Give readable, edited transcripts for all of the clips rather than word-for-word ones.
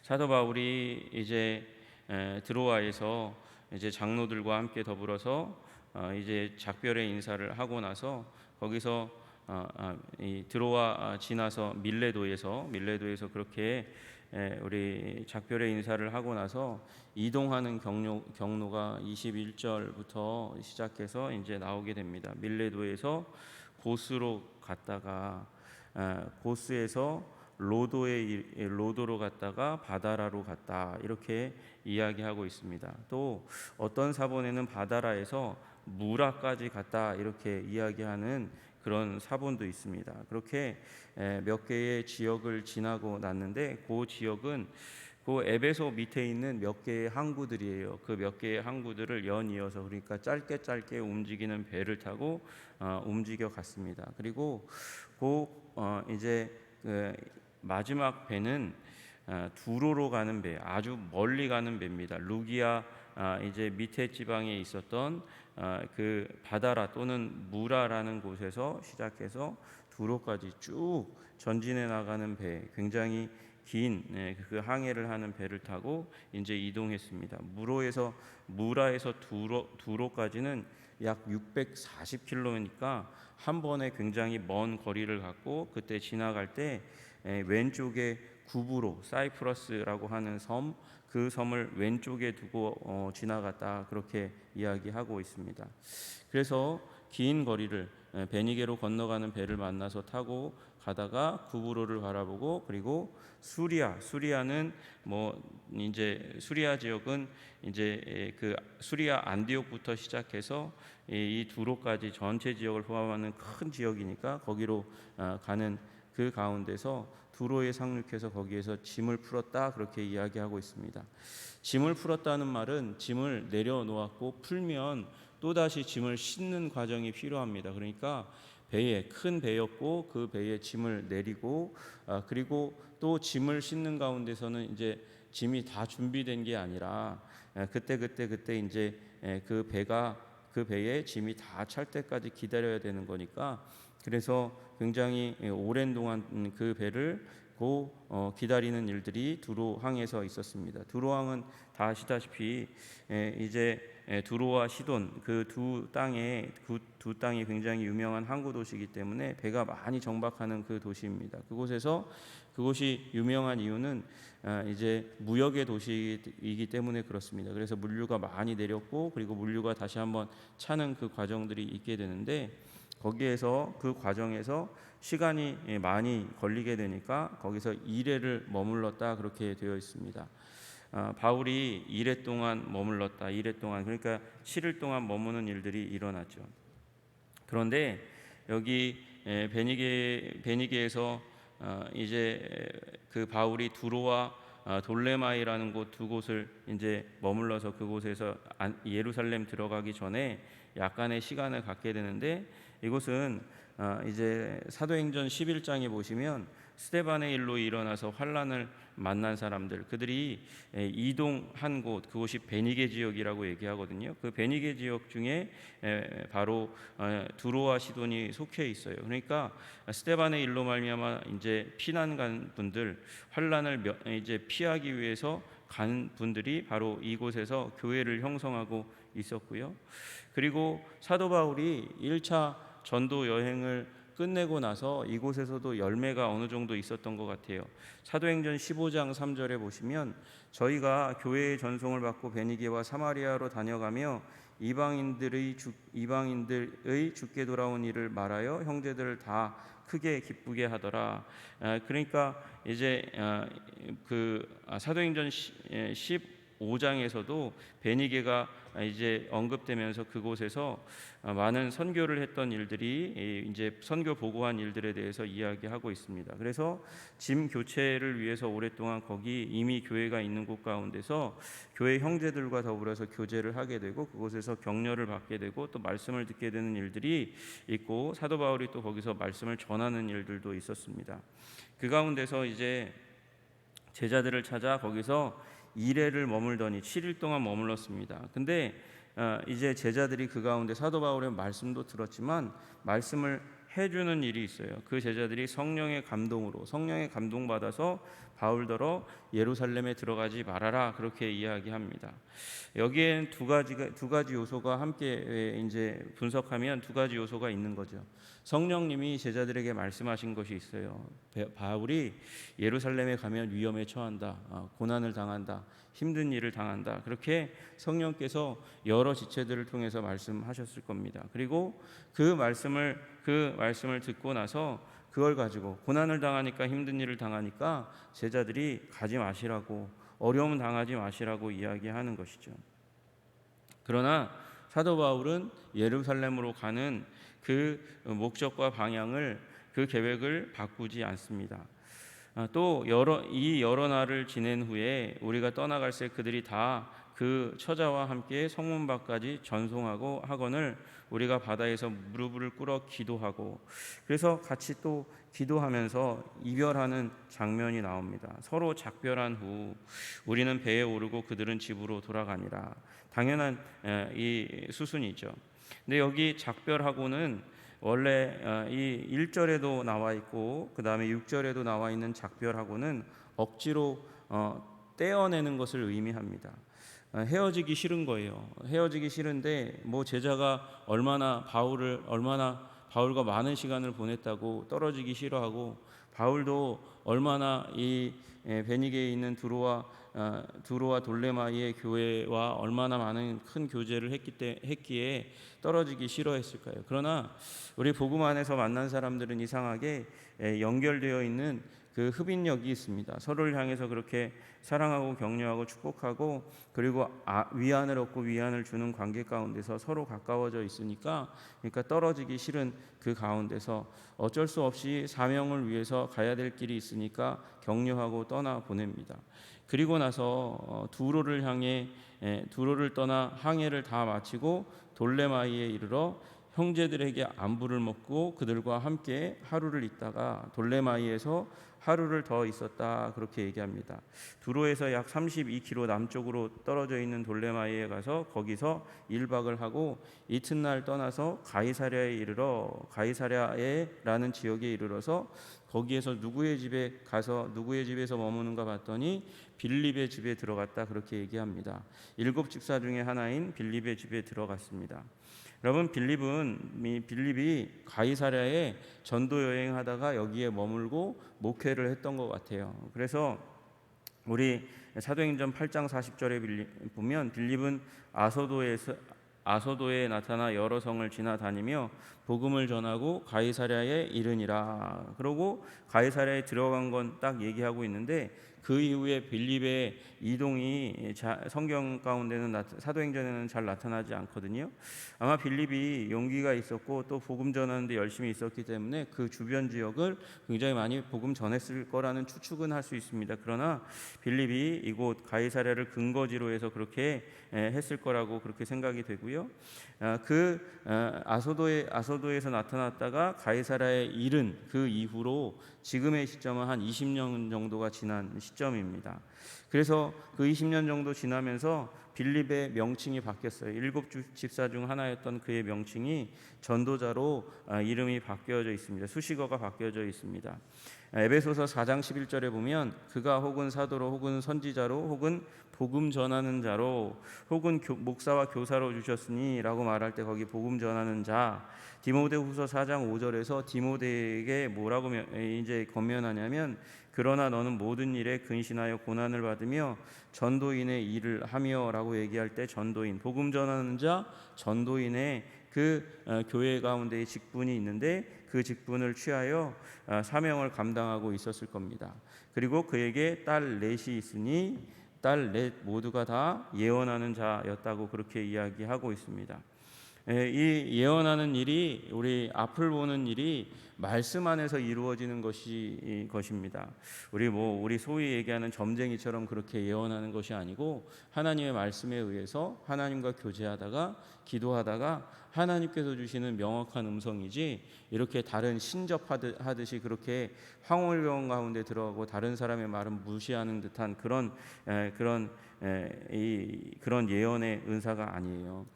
사도 바울이 이제 드로아에서 이제 장로들과 함께 더불어서 이제 작별의 인사를 하고 나서 거기서 이 드로아 지나서 밀레도에서 그렇게 우리 작별의 인사를 하고 나서 이동하는 경로가 21절부터 시작해서 이제 나오게 됩니다. 밀레도에서 고스로 갔다가 고스에서 로도로 갔다가 바다라로 갔다, 이렇게 이야기하고 있습니다. 또 어떤 사본에는 바다라에서 무라까지 갔다, 이렇게 이야기하는 그런 사본도 있습니다. 그렇게 몇 개의 지역을 지나고 났는데 그 지역은 그 에베소 밑에 있는 몇 개의 항구들이에요. 그 몇 개의 항구들을 연이어서, 그러니까 짧게 움직이는 배를 타고 움직여 갔습니다. 그리고 이제 그 마지막 배는 두로로 가는 배, 아주 멀리 가는 배입니다. 루기아 이제 밑에 지방에 있었던 그 바다라 또는 무라라는 곳에서 시작해서 두로까지 쭉 전진해 나가는 배, 굉장히 긴 그 항해를 하는 배를 타고 이제 이동했습니다. 무라에서 두로까지는 약 640km니까 한 번에 굉장히 먼 거리를 갔고, 그때 지나갈 때 왼쪽에 구브로 사이프러스라고 하는 섬, 그 섬을 왼쪽에 두고 지나갔다, 그렇게 이야기하고 있습니다. 그래서 긴 거리를 베니게로 건너가는 배를 만나서 타고 가다가 구브로를 바라보고, 그리고 수리아는 이제 수리아 지역은 이제 그 수리아 안디옥부터 시작해서 이 두로까지 전체 지역을 포함하는 큰 지역이니까 거기로 가는 그 가운데서 두로에 상륙해서 거기에서 짐을 풀었다, 그렇게 이야기하고 있습니다. 짐을 풀었다는 말은 짐을 내려놓았고 풀면 또다시 짐을 싣는 과정이 필요합니다. 그러니까 큰 배였고 그 배에 짐을 내리고 그리고 또 짐을 싣는 가운데서는 이제 짐이 다 준비된 게 아니라 그때 이제 그 배에 짐이 다 찰 때까지 기다려야 되는 거니까, 그래서 굉장히 오랜 동안 그 배를 기다리는 일들이 두로항에서 있었습니다. 두로항은 다 아시다시피 이제 두로와 시돈, 그 두 땅이 굉장히 유명한 항구 도시이기 때문에 배가 많이 정박하는 그 도시입니다. 그곳이 유명한 이유는 이제 무역의 도시이기 때문에 그렇습니다. 그래서 물류가 많이 내렸고, 그리고 물류가 다시 한번 차는 그 과정들이 있게 되는데, 거기에서 그 과정에서 시간이 많이 걸리게 되니까 거기서 2회를 머물렀다, 그렇게 되어 있습니다. 바울이 2회 동안 머물렀다. 2회 동안, 그러니까 7일 동안 머무는 일들이 일어났죠. 그런데 여기 베니게에서 이제 그 바울이 두로와 돌레마이라는 곳 두 곳을 이제 머물러서 그곳에서 예루살렘 들어가기 전에 약간의 시간을 갖게 되는데, 이곳은 이제 사도행전 11장에 보시면 스데반의 일로 일어나서 환란을 만난 사람들, 그들이 이동한 곳, 그곳이 베니게 지역이라고 얘기하거든요. 그 베니게 지역 중에 바로 두로와 시돈이 속해 있어요. 그러니까 스데반의 일로 말미암아 이제 피난 간 분들, 환란을 이제 피하기 위해서 간 분들이 바로 이곳에서 교회를 형성하고 있었고요. 그리고 사도 바울이 1차 전도 여행을 끝내고 나서 이곳에서도 열매가 어느 정도 있었던 것 같아요. 사도행전 15장 3절에 보시면, 저희가 교회의 전송을 받고 베니게와 사마리아로 다녀가며 이방인들의 죽게 돌아온 일을 말하여 형제들을 다 크게 기쁘게 하더라. 그러니까 이제 그 사도행전 15장에서도 베니게가 이제 언급되면서 그곳에서 많은 선교를 했던 일들이 이제 선교 보고한 일들에 대해서 이야기하고 있습니다. 그래서 짐 교체를 위해서 오랫동안 거기 이미 교회가 있는 곳 가운데서 교회 형제들과 더불어서 교제를 하게 되고, 그곳에서 격려를 받게 되고 또 말씀을 듣게 되는 일들이 있고, 사도 바울이 또 거기서 말씀을 전하는 일들도 있었습니다. 그 가운데서 이제 제자들을 찾아 거기서 2회를 머물더니 7일 동안 머물렀습니다. 근데 이제 제자들이 그 가운데 사도 바울의 말씀도 들었지만 말씀을 해주는 일이 있어요. 그 제자들이 성령의 감동받아서 바울더러 예루살렘에 들어가지 말아라 그렇게 이야기합니다. 여기엔 두 가지 요소가 함께 이제 분석하면 두 가지 요소가 있는 거죠. 성령님이 제자들에게 말씀하신 것이 있어요. 바울이 예루살렘에 가면 위험에 처한다, 고난을 당한다, 힘든 일을 당한다. 그렇게 성령께서 여러 지체들을 통해서 말씀하셨을 겁니다. 그리고 그 말씀을 듣고 나서 그걸 가지고 고난을 당하니까, 힘든 일을 당하니까 제자들이 가지 마시라고, 어려움 당하지 마시라고 이야기하는 것이죠. 그러나 사도 바울은 예루살렘으로 가는 그 목적과 방향을, 그 계획을 바꾸지 않습니다. 또 여러 날을 지낸 후에 우리가 떠나갈새 그들이 다 그 처자와 함께 성문 밖까지 전송하고 하거늘 우리가 바다에서 무릎을 꿇어 기도하고, 그래서 같이 또 기도하면서 이별하는 장면이 나옵니다. 서로 작별한 후 우리는 배에 오르고 그들은 집으로 돌아가니라. 당연한 이 수순이죠. 근데 여기 작별하고는 원래 이 1절에도 나와 있고 그 다음에 6절에도 나와 있는 작별하고는 억지로 떼어내는 것을 의미합니다. 헤어지기 싫은 거예요. 헤어지기 싫은데 뭐 제자가 얼마나 바울과 많은 시간을 보냈다고 떨어지기 싫어하고, 바울도 얼마나 이 베니게에 있는 두로와 돌레마이의 교회와 얼마나 많은 큰 교제를 했기에 떨어지기 싫어했을까요? 그러나 우리 복음 안에서 만난 사람들은 이상하게 연결되어 있는 그 흡인력이 있습니다. 서로를 향해서 그렇게 사랑하고 격려하고 축복하고, 그리고 위안을 얻고 위안을 주는 관계 가운데서 서로 가까워져 있으니까, 그러니까 떨어지기 싫은 그 가운데서 어쩔 수 없이 사명을 위해서 가야 될 길이 있으니까 격려하고 떠나 보냅니다. 그리고 나서 두로를 떠나 항해를 다 마치고 돌레마이에 이르러 형제들에게 안부를 묻고 그들과 함께 하루를 있다가 돌레마이에서 하루를 더 있었다 그렇게 얘기합니다. 두로에서 약 32km 남쪽으로 떨어져 있는 돌레마이에 가서 거기서 1박을 하고 이튿날 떠나서 가이사랴에라는 지역에 이르러서 거기에서 누구의 집에서 머무는가 봤더니 빌립의 집에 들어갔다 그렇게 얘기합니다. 7 집사 중에 하나인 빌립의 집에 들어갔습니다. 여러분, 빌립이 가이사랴에 전도 여행하다가 여기에 머물고 목회를 했던 것 같아요. 그래서 우리 사도행전 8장 40절에 보면 빌립은 아소도에 나타나 여러 성을 지나다니며 복음을 전하고 가이사랴에 이르니라. 그러고 가이사랴에 들어간 건 딱 얘기하고 있는데, 그 이후에 빌립의 이동이 성경 가운데는 사도행전에는 잘 나타나지 않거든요. 아마 빌립이 용기가 있었고 또 복음 전하는데 열심히 있었기 때문에 그 주변 지역을 굉장히 많이 복음 전했을 거라는 추측은 할 수 있습니다. 그러나 빌립이 이곳 가이사랴를 근거지로 해서 그렇게 했을 거라고 그렇게 생각이 되고요. 아소도에서 나타났다가 가이사랴에 이른 그 이후로 지금의 시점은 한 20년 정도가 지난 시점입니다. 그래서 그 20년 정도 지나면서 빌립의 명칭이 바뀌었어요. 7 집사 중 하나였던 그의 명칭이 전도자로 이름이 바뀌어져 있습니다. 수식어가 바뀌어져 있습니다. 에베소서 4장 11절에 보면 그가 혹은 사도로 혹은 선지자로 혹은 복음 전하는 자로 혹은 목사와 교사로 주셨으니 라고 말할 때 거기 복음 전하는 자, 디모데후서 4장 5절에서 디모데에게 뭐라고 이제 권면하냐면, 그러나 너는 모든 일에 근신하여 고난을 받으며 전도인의 일을 하며 라고 얘기할 때 전도인, 복음 전하는 자, 전도인의 그 교회 가운데의 직분이 있는데 그 직분을 취하여 사명을 감당하고 있었을 겁니다. 그리고 그에게 딸 넷이 있으니 딸 넷 모두가 다 예언하는 자였다고 그렇게 이야기하고 있습니다. 이 예언하는 일이, 우리 앞을 보는 일이 말씀 안에서 이루어지는 것입니다. 우리 소위 얘기하는 점쟁이처럼 그렇게 예언하는 것이 아니고, 하나님의 말씀에 의해서 하나님과 교제하다가 기도하다가 하나님께서 주시는 명확한 음성이지, 이렇게 다른 신접하듯이 그렇게 황홀병 가운데 들어가고 다른 사람의 말은 무시하는 듯한 그런 예언의 은사가 아니에요.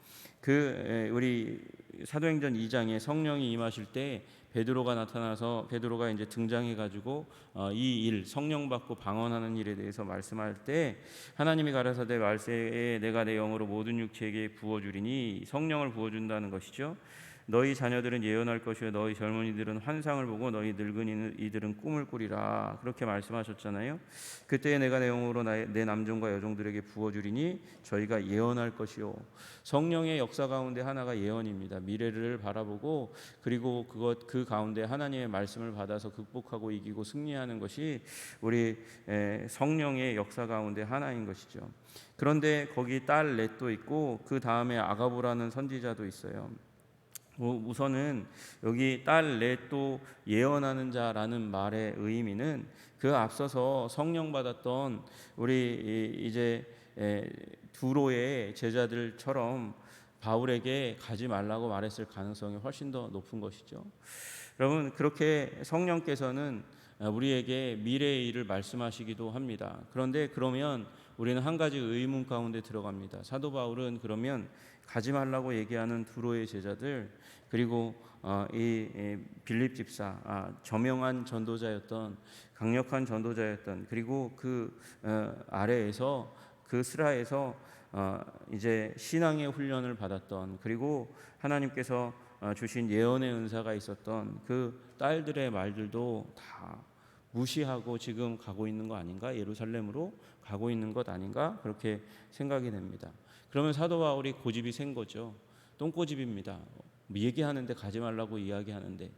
우리 사도행전 2장에 성령이 임하실 때 베드로가 나타나서 베드로가 이제 등장해 가지고 이 일, 성령 받고 방언하는 일에 대해서 말씀할 때 하나님이 가라사대 말세에 내가 내 영으로 모든 육체에게 부어 주리니, 성령을 부어 준다는 것이죠. 너희 자녀들은 예언할 것이요 너희 젊은이들은 환상을 보고 너희 늙은 이들은 꿈을 꾸리라, 그렇게 말씀하셨잖아요. 그때 내가 내 영으로 내 남종과 여종들에게 부어주리니 저희가 예언할 것이요. 성령의 역사 가운데 하나가 예언입니다. 미래를 바라보고 그리고 그 가운데 하나님의 말씀을 받아서 극복하고 이기고 승리하는 것이 우리 성령의 역사 가운데 하나인 것이죠. 그런데 거기 딸 렛도 있고 그 다음에 아가보라는 선지자도 있어요. 우선은 여기 딸 렛도 예언하는 자라는 말의 의미는 그 앞서서 성령 받았던 우리 이제 두로의 제자들처럼 바울에게 가지 말라고 말했을 가능성이 훨씬 더 높은 것이죠. 여러분, 그렇게 성령께서는 우리에게 미래의 일을 말씀하시기도 합니다. 그런데 그러면 우리는 한 가지 의문 가운데 들어갑니다. 사도 바울은 그러면 가지 말라고 얘기하는 두로의 제자들, 그리고 이 빌립 집사, 저명한 전도자였던, 강력한 전도자였던, 그리고 그 아래에서 그 스라에서 이제 신앙의 훈련을 받았던, 그리고 하나님께서 주신 예언의 은사가 있었던 그 딸들의 말들도 다 무시하고 지금 가고 있는 거 아닌가? 예루살렘으로 가고 있는 것 아닌가? 그렇게 생각이 됩니다. 그러면 사도 바울이 고집이 센 거죠. 똥고집입니다. 얘기하는데 가지 말라고 이야기하는데,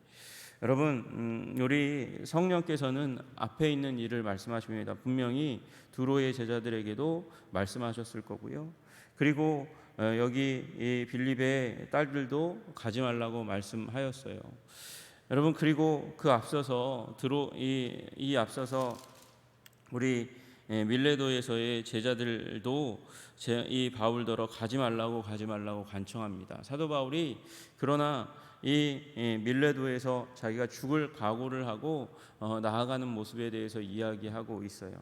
여러분, 우리 성령께서는 앞에 있는 일을 말씀하십니다. 분명히 두로의 제자들에게도 말씀하셨을 거고요. 그리고 여기 이 빌립의 딸들도 가지 말라고 말씀하였어요. 여러분, 그리고 그 앞서서 이 앞서서 우리 밀레도에서의 제자들도 이 바울더러 가지 말라고 간청합니다. 사도 바울이 그러나 이 밀레도에서 자기가 죽을 각오를 하고 나아가는 모습에 대해서 이야기하고 있어요.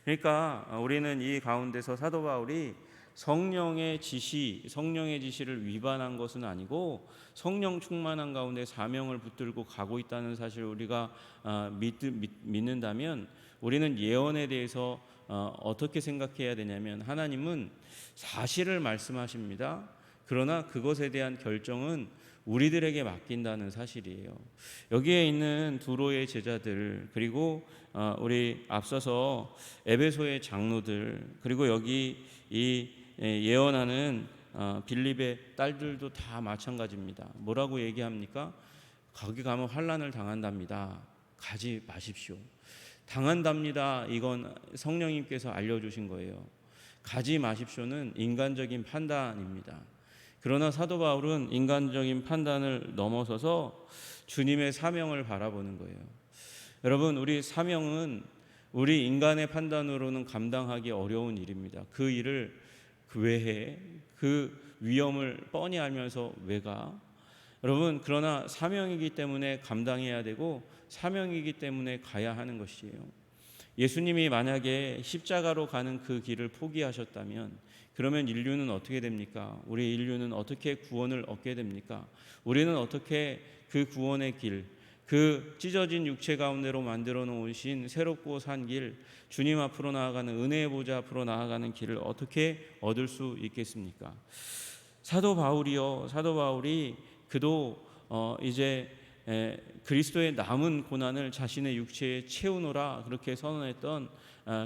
그러니까 우리는 이 가운데서 사도 바울이 성령의 지시를 위반한 것은 아니고 성령 충만한 가운데 사명을 붙들고 가고 있다는 사실을 우리가 믿는다면, 우리는 예언에 대해서 어떻게 생각해야 되냐면, 하나님은 사실을 말씀하십니다. 그러나 그것에 대한 결정은 우리들에게 맡긴다는 사실이에요. 여기에 있는 두로의 제자들, 그리고 우리 앞서서 에베소의 장로들, 그리고 여기 이 예언하는 빌립의 딸들도 다 마찬가지입니다. 뭐라고 얘기합니까? 거기 가면 환난을 당한답니다. 가지 마십시오. 당한답니다. 이건 성령님께서 알려주신 거예요. 가지 마십시오는 인간적인 판단입니다. 그러나 사도 바울은 인간적인 판단을 넘어서서 주님의 사명을 바라보는 거예요. 여러분, 우리 사명은 우리 인간의 판단으로는 감당하기 어려운 일입니다. 그 일을 왜 해? 그 위험을 뻔히 알면서 왜 가? 여러분, 그러나 사명이기 때문에 감당해야 되고 사명이기 때문에 가야 하는 것이에요. 예수님이 만약에 십자가로 가는 그 길을 포기하셨다면 그러면 인류는 어떻게 됩니까? 우리 인류는 어떻게 구원을 얻게 됩니까? 우리는 어떻게 그 구원의 길, 그 찢어진 육체 가운데로 만들어 놓으신 새롭고 산 길, 주님 앞으로 나아가는 은혜의 보좌 앞으로 나아가는 길을 어떻게 얻을 수 있겠습니까? 사도 바울이 그도 이제 그리스도의 남은 고난을 자신의 육체에 채우노라 그렇게 선언했던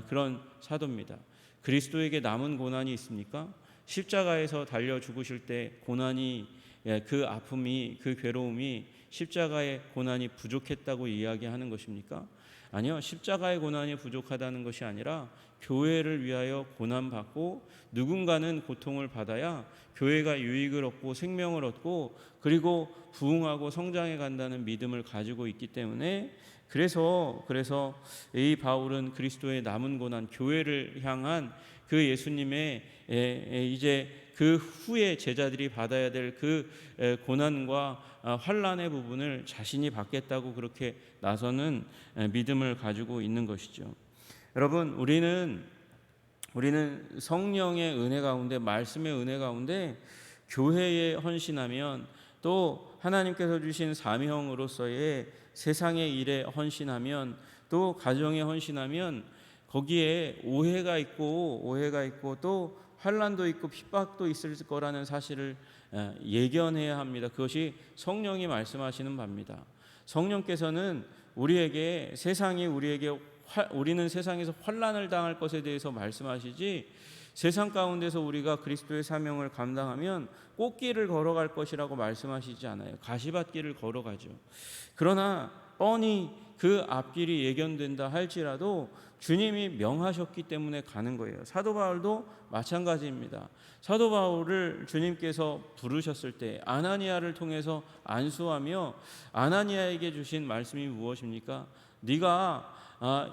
그런 사도입니다. 그리스도에게 남은 고난이 있습니까? 십자가에서 달려 죽으실 때 고난이, 그 아픔이, 그 괴로움이 십자가의 고난이 부족했다고 이야기하는 것입니까? 아니요. 십자가의 고난이 부족하다는 것이 아니라 교회를 위하여 고난받고 누군가는 고통을 받아야 교회가 유익을 얻고 생명을 얻고 그리고 부흥하고 성장해 간다는 믿음을 가지고 있기 때문에, 그래서 이 바울은 그리스도의 남은 고난, 교회를 향한 그 예수님의 이제 그 후에 제자들이 받아야 될 그 고난과 환난의 부분을 자신이 받겠다고 그렇게 나서는 믿음을 가지고 있는 것이죠. 여러분, 우리는 성령의 은혜 가운데, 말씀의 은혜 가운데 교회에 헌신하면, 또 하나님께서 주신 사명으로서의 세상의 일에 헌신하면, 또 가정에 헌신하면 거기에 오해가 있고 또 환난도 있고 핍박도 있을 거라는 사실을 예견해야 합니다. 그것이 성령이 말씀하시는 바입니다. 성령께서는 우리에게 우리는 세상에서 환난을 당할 것에 대해서 말씀하시지, 세상 가운데서 우리가 그리스도의 사명을 감당하면 꽃길을 걸어갈 것이라고 말씀하시지 않아요. 가시밭길을 걸어가죠. 그러나 뻔히 그 앞길이 예견된다 할지라도 주님이 명하셨기 때문에 가는 거예요. 사도 바울도 마찬가지입니다. 사도 바울을 주님께서 부르셨을 때 아나니아를 통해서 안수하며 아나니아에게 주신 말씀이 무엇입니까? 네가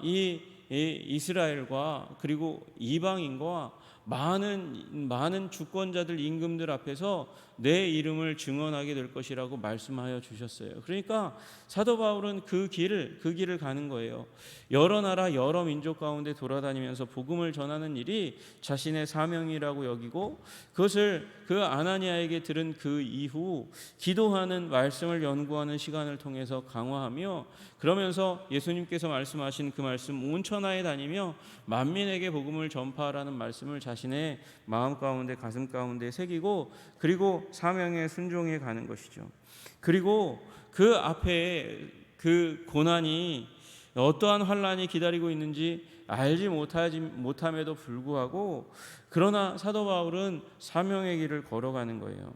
이 이스라엘과 그리고 이방인과 많은 주권자들, 임금들 앞에서 내 이름을 증언하게 될 것이라고 말씀하여 주셨어요. 그러니까 사도 바울은 그 길을 가는 거예요. 여러 나라 여러 민족 가운데 돌아다니면서 복음을 전하는 일이 자신의 사명이라고 여기고, 그것을 그 아나니아에게 들은 그 이후 기도하는, 말씀을 연구하는 시간을 통해서 강화하며, 그러면서 예수님께서 말씀하신 그 말씀, 온 천하에 다니며 만민에게 복음을 전파하라는 말씀을 자신의 마음 가운데, 가슴 가운데 새기고, 그리고 사명에 순종해 가는 것이죠. 그리고 그 앞에 그 고난이, 어떠한 환난이 기다리고 있는지 알지 못함에도 불구하고, 그러나 사도 바울은 사명의 길을 걸어가는 거예요.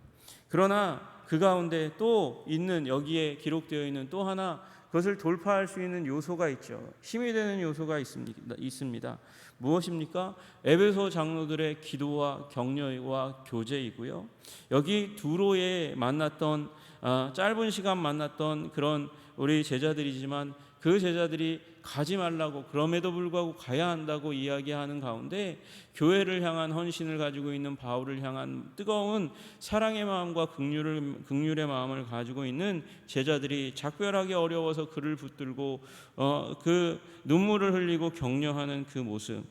그러나 그 가운데 또 있는, 여기에 기록되어 있는 또 하나, 그것을 돌파할 수 있는 요소가 있죠. 힘이 되는 요소가 있습니다. 무엇입니까? 에베소 장로들의 기도와 격려와 교제이고요. 여기 두로에 만났던, 짧은 시간 만났던 그런 우리 제자들이지만, 그 제자들이 가지 말라고, 그럼에도 불구하고 가야 한다고 이야기하는 가운데 교회를 향한 헌신을 가지고 있는 바울을 향한 뜨거운 사랑의 마음과 긍휼의 마음을 가지고 있는 제자들이 작별하기 어려워서 그를 붙들고 그 눈물을 흘리고 격려하는 그 모습,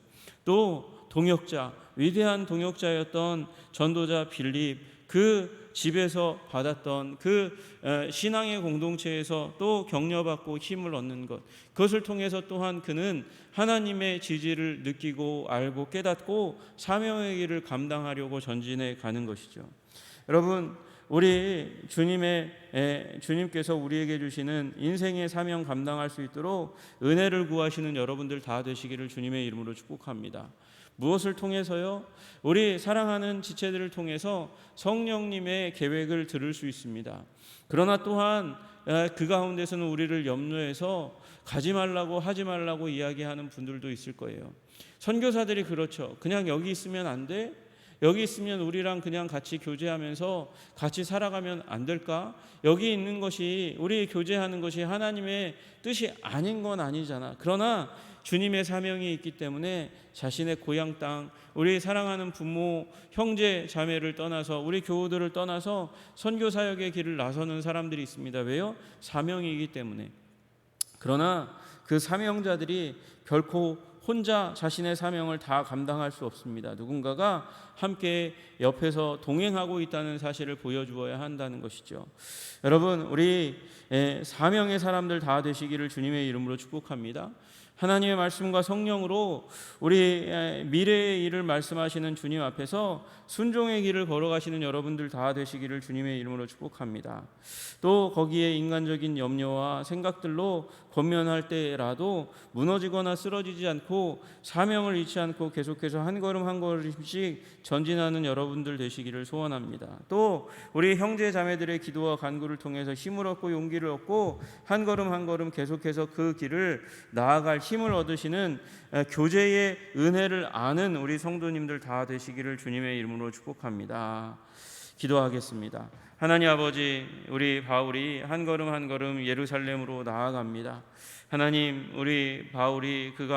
또 동역자, 위대한 동역자였던 전도자 빌립, 그 집에서 받았던 그 신앙의 공동체에서 또 격려받고 힘을 얻는 것, 그것을 통해서 또한 그는 하나님의 지지를 느끼고 알고 깨닫고 사명의 길을 감당하려고 전진해 가는 것이죠. 여러분, 우리 주님께서 우리에게 주시는 인생의 사명 감당할 수 있도록 은혜를 구하시는 여러분들 다 되시기를 주님의 이름으로 축복합니다. 무엇을 통해서요? 우리 사랑하는 지체들을 통해서 성령님의 계획을 들을 수 있습니다. 그러나 또한 그 가운데서는 우리를 염려해서 가지 말라고, 하지 말라고 이야기하는 분들도 있을 거예요. 선교사들이 그렇죠. 그냥 여기 있으면 안 돼? 여기 있으면 우리랑 그냥 같이 교제하면서 같이 살아가면 안 될까? 여기 있는 것이, 우리 교제하는 것이 하나님의 뜻이 아닌 건 아니잖아. 그러나 주님의 사명이 있기 때문에 자신의 고향 땅, 우리 사랑하는 부모, 형제, 자매를 떠나서, 우리 교우들을 떠나서 선교 사역의 길을 나서는 사람들이 있습니다. 왜요? 사명이기 때문에. 그러나 그 사명자들이 결코 혼자 자신의 사명을 다 감당할 수 없습니다. 누군가가 함께 옆에서 동행하고 있다는 사실을 보여주어야 한다는 것이죠. 여러분, 우리 사명의 사람들 다 되시기를 주님의 이름으로 축복합니다. 하나님의 말씀과 성령으로 우리 미래의 일을 말씀하시는 주님 앞에서 순종의 길을 걸어가시는 여러분들 다 되시기를 주님의 이름으로 축복합니다. 또 거기에 인간적인 염려와 생각들로 권면할 때라도 무너지거나 쓰러지지 않고 사명을 잃지 않고 계속해서 한 걸음 한 걸음씩 전진하는 여러분들 되시기를 소원합니다. 또 우리 형제 자매들의 기도와 간구를 통해서 힘을 얻고 용기를 얻고 한 걸음 한 걸음 계속해서 그 길을 나아갈 힘을 얻으시는 교제의 은혜를 아는 우리 성도님들 다 되시기를 주님의 이름으로 축복합니다. 기도하겠습니다. 하나님 아버지, 우리 바울이 한 걸음 한 걸음 예루살렘으로 나아갑니다. 하나님, 우리 바울이 그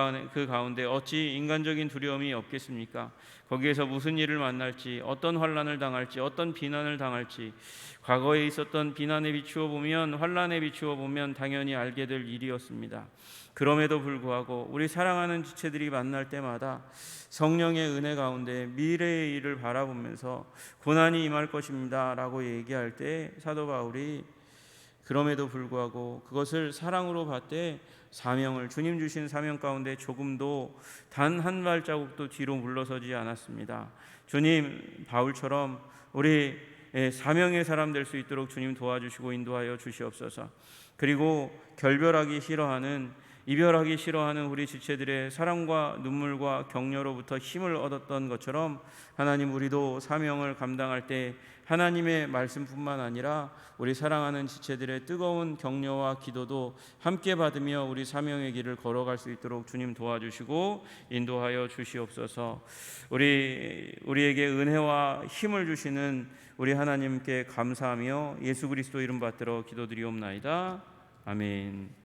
가운데 어찌 인간적인 두려움이 없겠습니까? 거기에서 무슨 일을 만날지, 어떤 환난을 당할지, 어떤 비난을 당할지, 과거에 있었던 비난에 비추어 보면, 환난에 비추어 보면 당연히 알게 될 일이었습니다. 그럼에도 불구하고 우리 사랑하는 지체들이 만날 때마다 성령의 은혜 가운데 미래의 일을 바라보면서 고난이 임할 것입니다 라고 얘기할 때 사도 바울이 그럼에도 불구하고 그것을 사랑으로 받되 사명을, 주님 주신 사명 가운데 조금도 단 한 발자국도 뒤로 물러서지 않았습니다. 주님, 바울처럼 우리 사명의 사람 될 수 있도록 주님 도와주시고 인도하여 주시옵소서. 그리고 결별하기 싫어하는, 이별하기 싫어하는 우리 지체들의 사랑과 눈물과 격려로부터 힘을 얻었던 것처럼 하나님, 우리도 사명을 감당할 때 하나님의 말씀뿐만 아니라 우리 사랑하는 지체들의 뜨거운 격려와 기도도 함께 받으며 우리 사명의 길을 걸어갈 수 있도록 주님 도와주시고 인도하여 주시옵소서. 우리에게 은혜와 힘을 주시는 우리 하나님께 감사하며 예수 그리스도 이름 받들어 기도드리옵나이다. 아멘.